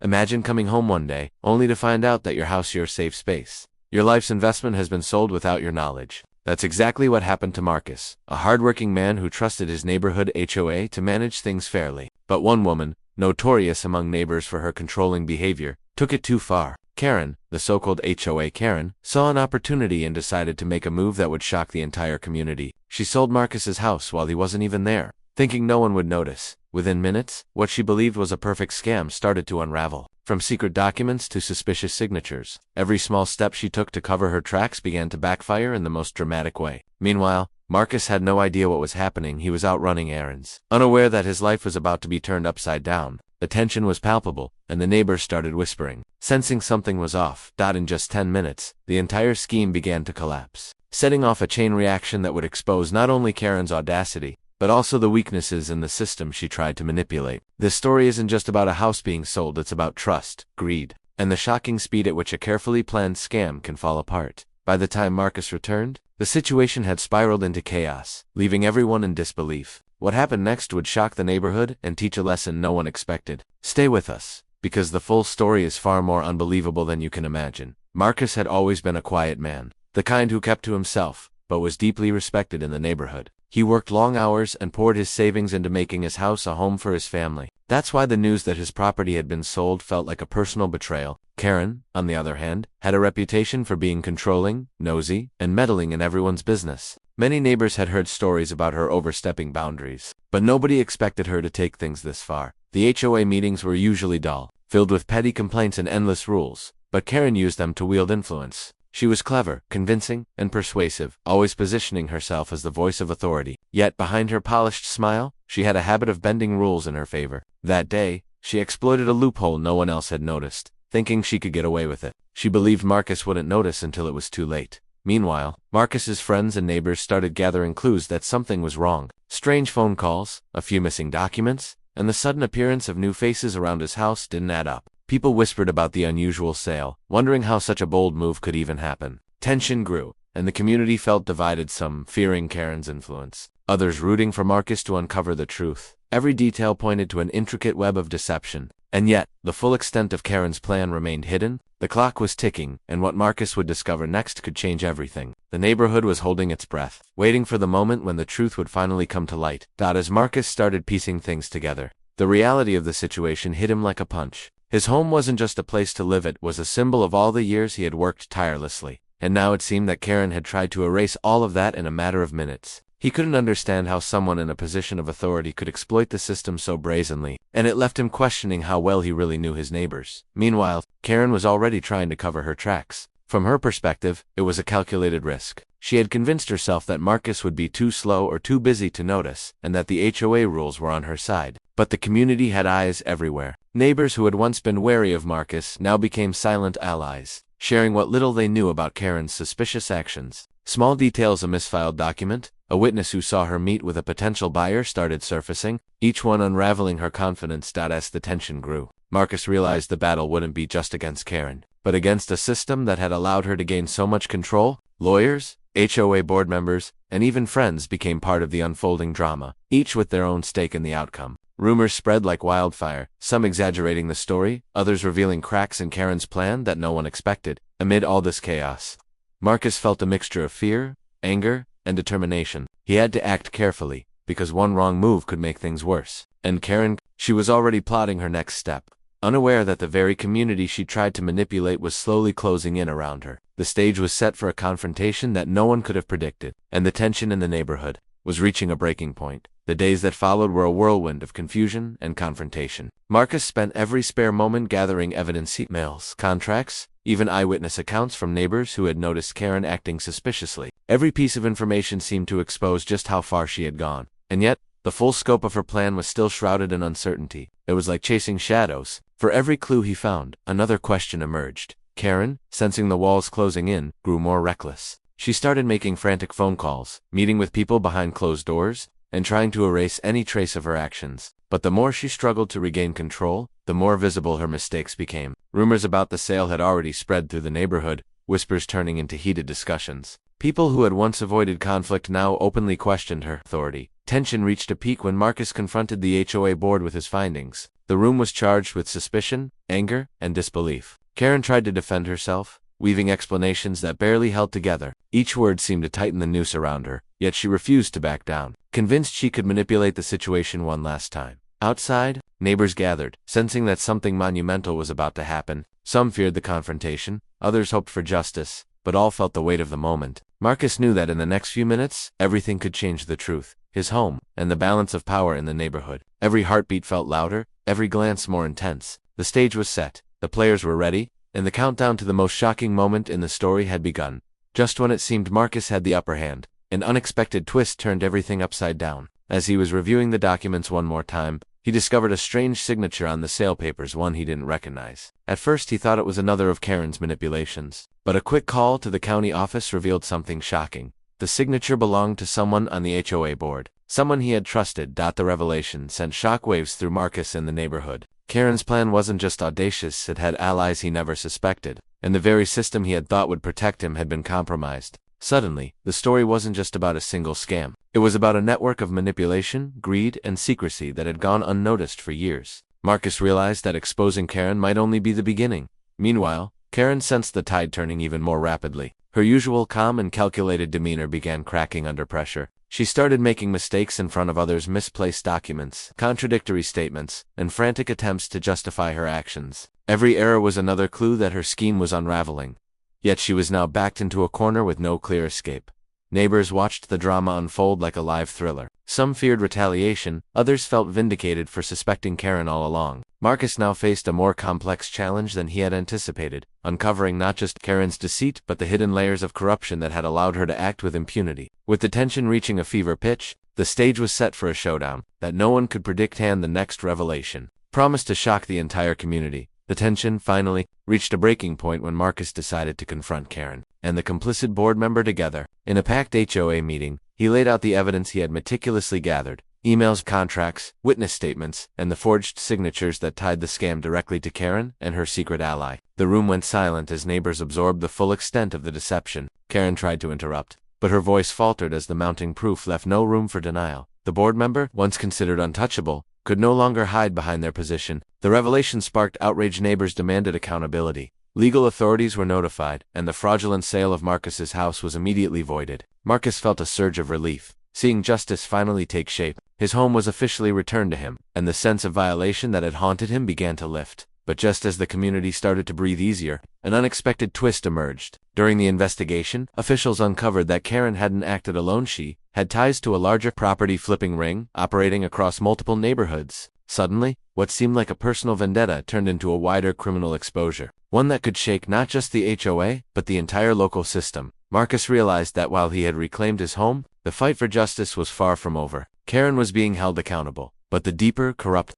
Imagine coming home one day, only to find out that your house is your safe space. Your life's investment has been sold without your knowledge. That's exactly what happened to Marcus, a hardworking man who trusted his neighborhood HOA to manage things fairly. But one woman, notorious among neighbors for her controlling behavior, took it too far. Karen, the so-called HOA Karen, saw an opportunity and decided to make a move that would shock the entire community. She sold Marcus's house while he wasn't even there, thinking no one would notice. Within minutes, what she believed was a perfect scam started to unravel. From secret documents to suspicious signatures, every small step she took to cover her tracks began to backfire in the most dramatic way. Meanwhile, Marcus had no idea what was happening. He was out running errands, unaware that his life was about to be turned upside down. The tension was palpable, and the neighbors started whispering, sensing something was off. In just 10 minutes, the entire scheme began to collapse, setting off a chain reaction that would expose not only Karen's audacity, but also the weaknesses in the system she tried to manipulate. This story isn't just about a house being sold, it's about trust, greed, and the shocking speed at which a carefully planned scam can fall apart. By the time Marcus returned, the situation had spiraled into chaos, leaving everyone in disbelief. What happened next would shock the neighborhood and teach a lesson no one expected. Stay with us, because the full story is far more unbelievable than you can imagine. Marcus had always been a quiet man, the kind who kept to himself, but was deeply respected in the neighborhood. He worked long hours and poured his savings into making his house a home for his family. That's why the news that his property had been sold felt like a personal betrayal. Karen, on the other hand, had a reputation for being controlling, nosy, and meddling in everyone's business. Many neighbors had heard stories about her overstepping boundaries, but nobody expected her to take things this far. The HOA meetings were usually dull, filled with petty complaints and endless rules, but Karen used them to wield influence. She was clever, convincing, and persuasive, always positioning herself as the voice of authority. Yet behind her polished smile, she had a habit of bending rules in her favor. That day, she exploited a loophole no one else had noticed, thinking she could get away with it. She believed Marcus wouldn't notice until it was too late. Meanwhile, Marcus's friends and neighbors started gathering clues that something was wrong. Strange phone calls, a few missing documents, and the sudden appearance of new faces around his house didn't add up. People whispered about the unusual sale, wondering how such a bold move could even happen. Tension grew, and the community felt divided, some fearing Karen's influence, others rooting for Marcus to uncover the truth. Every detail pointed to an intricate web of deception, and yet, the full extent of Karen's plan remained hidden. The clock was ticking, and what Marcus would discover next could change everything. The neighborhood was holding its breath, waiting for the moment when the truth would finally come to light. As Marcus started piecing things together, the reality of the situation hit him like a punch. His home wasn't just a place to live, it was a symbol of all the years he had worked tirelessly. And now it seemed that Karen had tried to erase all of that in a matter of minutes. He couldn't understand how someone in a position of authority could exploit the system so brazenly, and it left him questioning how well he really knew his neighbors. Meanwhile, Karen was already trying to cover her tracks. From her perspective, it was a calculated risk. She had convinced herself that Marcus would be too slow or too busy to notice, and that the HOA rules were on her side. But the community had eyes everywhere. Neighbors who had once been wary of Marcus now became silent allies, sharing what little they knew about Karen's suspicious actions. Small details, a misfiled document, a witness who saw her meet with a potential buyer started surfacing, each one unraveling her confidence. As the tension grew, Marcus realized the battle wouldn't be just against Karen, but against a system that had allowed her to gain so much control. Lawyers, HOA board members, and even friends became part of the unfolding drama, each with their own stake in the outcome. Rumors spread like wildfire, some exaggerating the story, others revealing cracks in Karen's plan that no one expected. Amid all this chaos, Marcus felt a mixture of fear, anger, and determination. He had to act carefully, because one wrong move could make things worse. And Karen, she was already plotting her next step, unaware that the very community she tried to manipulate was slowly closing in around her. The stage was set for a confrontation that no one could have predicted, and the tension in the neighborhood was reaching a breaking point. The days that followed were a whirlwind of confusion and confrontation. Marcus spent every spare moment gathering evidence, emails, contracts, even eyewitness accounts from neighbors who had noticed Karen acting suspiciously. Every piece of information seemed to expose just how far she had gone. And yet, the full scope of her plan was still shrouded in uncertainty. It was like chasing shadows. For every clue he found, another question emerged. Karen, sensing the walls closing in, grew more reckless. She started making frantic phone calls, meeting with people behind closed doors, and trying to erase any trace of her actions. But the more she struggled to regain control, the more visible her mistakes became. Rumors about the sale had already spread through the neighborhood, whispers turning into heated discussions. People who had once avoided conflict now openly questioned her authority. Tension reached a peak when Marcus confronted the HOA board with his findings. The room was charged with suspicion, anger, and disbelief. Karen tried to defend herself, weaving explanations that barely held together. Each word seemed to tighten the noose around her, yet she refused to back down, convinced she could manipulate the situation one last time. Outside, neighbors gathered, sensing that something monumental was about to happen. Some feared the confrontation, others hoped for justice, but all felt the weight of the moment. Marcus knew that in the next few minutes, everything could change: the truth, his home, and the balance of power in the neighborhood. Every heartbeat felt louder, every glance more intense. The stage was set, the players were ready, and the countdown to the most shocking moment in the story had begun. Just when it seemed Marcus had the upper hand, an unexpected twist turned everything upside down. As he was reviewing the documents one more time, he discovered a strange signature on the sale papers, one he didn't recognize. At first he thought it was another of Karen's manipulations, but a quick call to the county office revealed something shocking. The signature belonged to someone on the HOA board, someone he had trusted. The revelation sent shockwaves through Marcus and the neighborhood. Karen's plan wasn't just audacious, it had allies he never suspected, and the very system he had thought would protect him had been compromised. Suddenly, the story wasn't just about a single scam. It was about a network of manipulation, greed, and secrecy that had gone unnoticed for years. Marcus realized that exposing Karen might only be the beginning. Meanwhile, Karen sensed the tide turning even more rapidly. Her usual calm and calculated demeanor began cracking under pressure. She started making mistakes in front of others: misplaced documents, contradictory statements, and frantic attempts to justify her actions. Every error was another clue that her scheme was unraveling. Yet she was now backed into a corner with no clear escape. Neighbors watched the drama unfold like a live thriller. Some feared retaliation, others felt vindicated for suspecting Karen all along. Marcus now faced a more complex challenge than he had anticipated, uncovering not just Karen's deceit but the hidden layers of corruption that had allowed her to act with impunity. With the tension reaching a fever pitch, the stage was set for a showdown that no one could predict. And the next revelation promised to shock the entire community. The tension, finally, reached a breaking point when Marcus decided to confront Karen and the complicit board member together. In a packed HOA meeting, he laid out the evidence he had meticulously gathered: emails, contracts, witness statements, and the forged signatures that tied the scam directly to Karen and her secret ally. The room went silent as neighbors absorbed the full extent of the deception. Karen tried to interrupt, but her voice faltered as the mounting proof left no room for denial. The board member, once considered untouchable, could no longer hide behind their position. The revelation sparked outrage. Neighbors demanded accountability. Legal authorities were notified, and the fraudulent sale of Marcus's house was immediately voided. Marcus felt a surge of relief, seeing justice finally take shape. His home was officially returned to him, and the sense of violation that had haunted him began to lift. But just as the community started to breathe easier, an unexpected twist emerged. During the investigation, officials uncovered that Karen hadn't acted alone. She had ties to a larger property flipping ring, operating across multiple neighborhoods. Suddenly, what seemed like a personal vendetta turned into a wider criminal exposure, one that could shake not just the HOA, but the entire local system. Marcus realized that while he had reclaimed his home, the fight for justice was far from over. Karen was being held accountable, but the deeper, corrupt